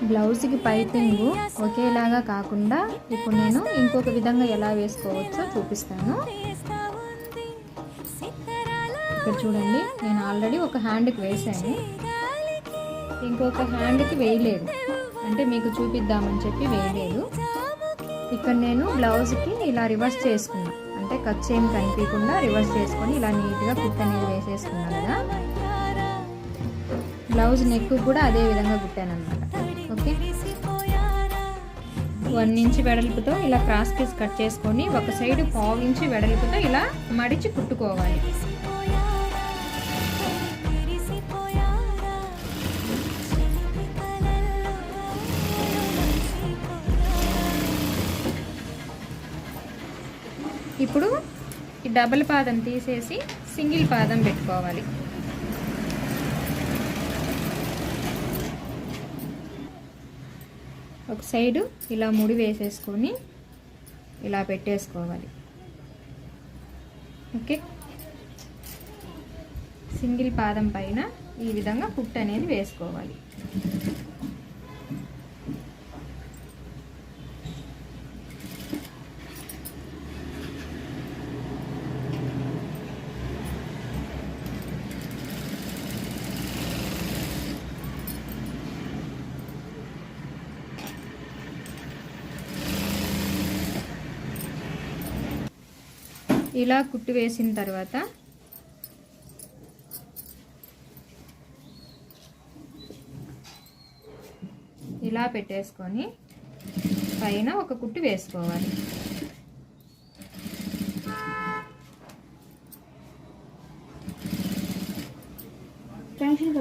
బ్లౌజ్కి పైపింగ్ ఒకేలాగా కాకుండా ఇప్పుడు నేను ఇంకొక విధంగా ఎలా వేసుకోవచ్చో చూపిస్తాను. ఇక్కడ చూడండి, నేను ఆల్రెడీ ఒక హ్యాండ్కి వేసాను, ఇంకొక హ్యాండ్కి వేయలేదు, అంటే మీకు చూపిద్దామని చెప్పి వేయలేదు. ఇక్కడ నేను బ్లౌజ్కి ఇలా రివర్స్ చేసుకున్నా, అంటే కట్ ఏం కనిపించకుండా రివర్స్ చేసుకొని ఇలా నీట్గా కుట్ అనేది వేసేసుకున్నాను కదా. బ్లౌజ్ నెక్ కూడా అదే విధంగా కుట్టాను అనమాట. ఓకే, 1 ఇంచ్ వెడల్పుతో ఇలా క్రాస్ పీస్ కట్ చేసుకొని ఒక సైడ్ 1/2 ఇంచ్ వెడల్పుతో ఇలా మడిచి కుట్టుకోవాలి. ఇప్పుడు ఈ డబుల్ పాదం తీసేసి సింగిల్ పాదం పెట్టుకోవాలి. ఒక సైడు ఇలా ముడి వేసేసుకొని ఇలా పెట్టేసుకోవాలి. ఓకే, సింగిల్ పాదం పైన ఈ విధంగా కుట్టు అనేది వేసుకోవాలి. ఇలా కుట్టు వేసిన తర్వాత ఇలా పెట్టేసుకొని పైన ఒక కుట్టు వేసుకోవాలి. టెన్షన్